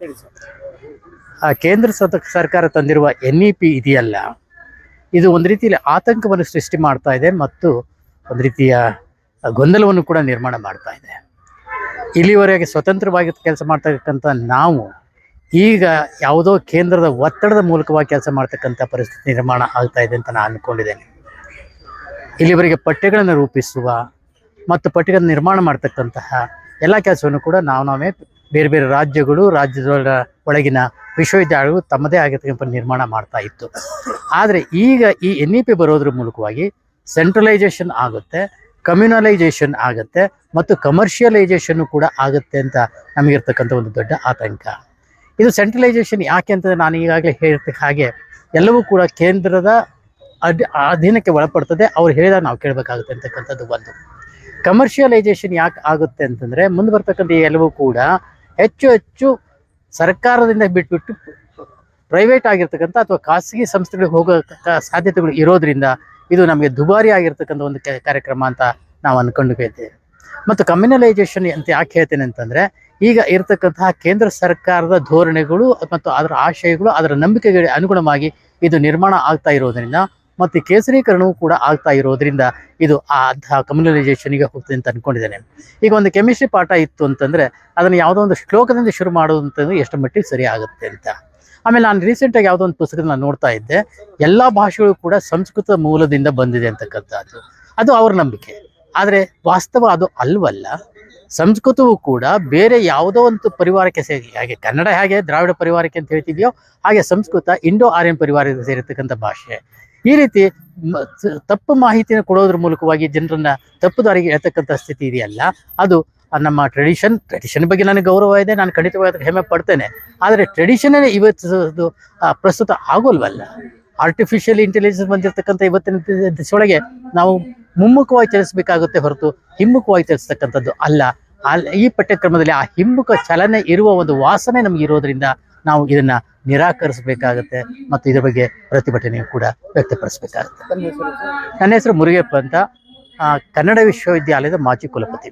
ಹೇಳಿ ಸರ್. ಕೇಂದ್ರ ಸರ್ಕಾರ ತಂದಿರುವ NEP ಇದೆಯಲ್ಲ, ಇದು ಒಂದು ರೀತಿಯಲ್ಲಿ ಆತಂಕವನ್ನು ಸೃಷ್ಟಿ ಮಾಡ್ತಾ ಇದೆ ಮತ್ತು ಒಂದು ರೀತಿಯ ಗೊಂದಲವನ್ನು ಕೂಡ ನಿರ್ಮಾಣ ಮಾಡ್ತಾ ಇದೆ. ಇಲ್ಲಿವರೆಗೆ ಸ್ವತಂತ್ರವಾಗಿ ಕೆಲಸ ಮಾಡ್ತಕ್ಕಂಥ ನಾವು ಈಗ ಯಾವುದೋ ಕೇಂದ್ರದ ಒತ್ತಡದ ಮೂಲಕವಾಗಿ ಕೆಲಸ ಮಾಡ್ತಕ್ಕಂಥ ಪರಿಸ್ಥಿತಿ ನಿರ್ಮಾಣ ಆಗ್ತಾ ಇದೆ ಅಂತ ನಾನು ಅಂದ್ಕೊಂಡಿದ್ದೇನೆ. ಇಲ್ಲಿವರೆಗೆ ಪಠ್ಯಗಳನ್ನು ರೂಪಿಸುವ ಮತ್ತು ಪಠ್ಯಗಳನ್ನು ನಿರ್ಮಾಣ ಮಾಡ್ತಕ್ಕಂತಹ ಎಲ್ಲ ಕೆಲಸವನ್ನು ಕೂಡ ನಾವೇ ಬೇರೆ ಬೇರೆ ರಾಜ್ಯದ ಒಳಗಿನ ವಿಶ್ವವಿದ್ಯಾಲಯಗಳು ತಮ್ಮದೇ ಆಗಿರ್ತಕ್ಕಂಥ ನಿರ್ಮಾಣ ಮಾಡ್ತಾ ಇತ್ತು. ಆದರೆ ಈಗ ಈ NEP ಬರೋದ್ರ ಮೂಲಕವಾಗಿ ಸೆಂಟ್ರಲೈಸೇಷನ್ ಆಗುತ್ತೆ, ಕಮ್ಯುನಲೈಸೇಷನ್ ಆಗುತ್ತೆ ಮತ್ತು ಕಮರ್ಷಿಯಲೈಸೇಷನ್ ಕೂಡ ಆಗುತ್ತೆ ಅಂತ ನಮಗಿರ್ತಕ್ಕಂಥ ಒಂದು ದೊಡ್ಡ ಆತಂಕ. ಇದು ಸೆಂಟ್ರಲೈಸೇಷನ್ ಯಾಕೆ ಅಂತಂದರೆ, ನಾನು ಈಗಾಗಲೇ ಹೇಳ್ತ ಹಾಗೆ ಎಲ್ಲವೂ ಕೂಡ ಕೇಂದ್ರದ ಅಧೀನಕ್ಕೆ ಒಳಪಡ್ತದೆ. ಅವ್ರು ಹೇಳಿದಾಗ ನಾವು ಕೇಳಬೇಕಾಗುತ್ತೆ ಅಂತಕ್ಕಂಥದ್ದು ಒಂದು. ಕಮರ್ಷಿಯಲೈಸೇಷನ್ ಯಾಕೆ ಆಗುತ್ತೆ ಅಂತಂದರೆ, ಮುಂದೆ ಬರ್ತಕ್ಕಂಥ ಎಲ್ಲವೂ ಕೂಡ ಹೆಚ್ಚು ಸರ್ಕಾರದಿಂದ ಬಿಟ್ಬಿಟ್ಟು ಪ್ರೈವೇಟ್ ಆಗಿರ್ತಕ್ಕಂಥ ಅಥವಾ ಖಾಸಗಿ ಸಂಸ್ಥೆಗಳಿಗೆ ಹೋಗೋ ಸಾಧ್ಯತೆಗಳು ಇರೋದ್ರಿಂದ ಇದು ನಮಗೆ ದುಬಾರಿ ಆಗಿರ್ತಕ್ಕಂಥ ಒಂದು ಕಾರ್ಯಕ್ರಮ ಅಂತ ನಾವು ಅಂದ್ಕೊಂಡಿದ್ದೇವೆ. ಮತ್ತು ಕಮ್ಯುನಲೈಸೇಷನ್ ಅಂತ ಯಾಕೆ ಹೇಳ್ತೇನೆ ಅಂತಂದರೆ, ಈಗ ಇರತಕ್ಕಂತಹ ಕೇಂದ್ರ ಸರ್ಕಾರದ ಧೋರಣೆಗಳು ಮತ್ತು ಅದರ ಆಶಯಗಳು, ಅದರ ನಂಬಿಕೆಗಳಿಗೆ ಅನುಗುಣವಾಗಿ ಇದು ನಿರ್ಮಾಣ ಆಗ್ತಾ ಇರೋದ್ರಿಂದ ಮತ್ತು ಕೇಸರೀಕರಣವೂ ಕೂಡ ಆಗ್ತಾ ಇರೋದ್ರಿಂದ ಇದು ಕಮ್ಯುನಲೈಸೇಷನ್ಗೆ ಹೋಗ್ತದೆ ಅಂತ ಅಂದ್ಕೊಂಡಿದ್ದೇನೆ. ಈಗ ಒಂದು ಕೆಮಿಸ್ಟ್ರಿ ಪಾಠ ಇತ್ತು ಅಂತಂದರೆ ಅದನ್ನು ಯಾವುದೋ ಒಂದು ಶ್ಲೋಕದಿಂದ ಶುರು ಮಾಡೋದು ಅಂತಂದರೆ ಎಷ್ಟು ಮಟ್ಟಿಗೆ ಸರಿ ಆಗುತ್ತೆ ಅಂತ. ಆಮೇಲೆ ನಾನು ರೀಸೆಂಟಾಗಿ ಯಾವುದೋ ಒಂದು ಪುಸ್ತಕದಲ್ಲಿ ನಾನು ನೋಡ್ತಾ ಇದ್ದೆ, ಎಲ್ಲ ಭಾಷೆಗಳು ಕೂಡ ಸಂಸ್ಕೃತ ಮೂಲದಿಂದ ಬಂದಿದೆ ಅಂತಕ್ಕಂಥದ್ದು. ಅದು ಅವ್ರ ನಂಬಿಕೆ. ಆದರೆ ವಾಸ್ತವ ಅದು ಅಲ್ವಲ್ಲ. ಸಂಸ್ಕೃತವೂ ಕೂಡ ಬೇರೆ ಯಾವುದೋ ಒಂದು ಪರಿವಾರಕ್ಕೆ ಹಾಗೆ ಕನ್ನಡ ಹೇಗೆ ದ್ರಾವಿಡ ಪರಿವಾರಕ್ಕೆ ಅಂತ ಹೇಳ್ತಿದೆಯೋ, ಹಾಗೆ ಸಂಸ್ಕೃತ ಇಂಡೋ ಆರ್ಯನ್ ಪರಿವಾರಕ್ಕೆ ಸೇರಿರ್ತಕ್ಕಂಥ ಭಾಷೆ. ಈ ರೀತಿ ತಪ್ಪು ಮಾಹಿತಿಯನ್ನು ಕೊಡೋದ್ರ ಮೂಲಕವಾಗಿ ಜನರನ್ನ ತಪ್ಪು ದಾರಿಗೆ ಎಳ್ತಕ್ಕಂಥ ಸ್ಥಿತಿ ಇದೆಯಲ್ಲ, ಅದು ನಮ್ಮ ಟ್ರೆಡಿಷನ್ ಬಗ್ಗೆ ನನಗೆ ಗೌರವ ಇದೆ, ನಾನು ಖಂಡಿತವಾಗಿ ಹೆಮ್ಮೆ ಪಡ್ತೇನೆ. ಆದರೆ ಟ್ರೆಡಿಷನ್ನೇ ಇವತ್ತು ಪ್ರಸ್ತುತ ಆಗೋಲ್ವಲ್ಲ. ಆರ್ಟಿಫಿಷಿಯಲ್ ಇಂಟೆಲಿಜೆನ್ಸ್ ಬಂದಿರತಕ್ಕಂಥ ಇವತ್ತಿನ ದಿಸೆಯೊಳಗೆ ನಾವು ಮುಮ್ಮುಖವಾಗಿ ಚಲಿಸಬೇಕಾಗುತ್ತೆ ಹೊರತು ಹಿಮ್ಮುಖವಾಗಿ ಚಲಿಸ್ತಕ್ಕಂಥದ್ದು ಅಲ್ಲ. ಈ ಪಠ್ಯಕ್ರಮದಲ್ಲಿ ಆ ಹಿಮ್ಮುಖ ಚಲನೆ ಇರುವ ಒಂದು ವಾಸನೆ ನಮಗೆ ಇರೋದ್ರಿಂದ ನಾವು ಇದನ್ನು ನಿರಾಕರಿಸಬೇಕಾಗುತ್ತೆ ಮತ್ತು ಇದರ ಬಗ್ಗೆ ಪ್ರತಿಭಟನೆ ಕೂಡ ವ್ಯಕ್ತಪಡಿಸಬೇಕಾಗುತ್ತೆ. ನನ್ನ ಹೆಸರು ಮುರುಗೇಪ್ಪ ಅಂತ, ಕನ್ನಡ ವಿಶ್ವವಿದ್ಯಾಲಯದ ಮಾಜಿ ಕುಲಪತಿ.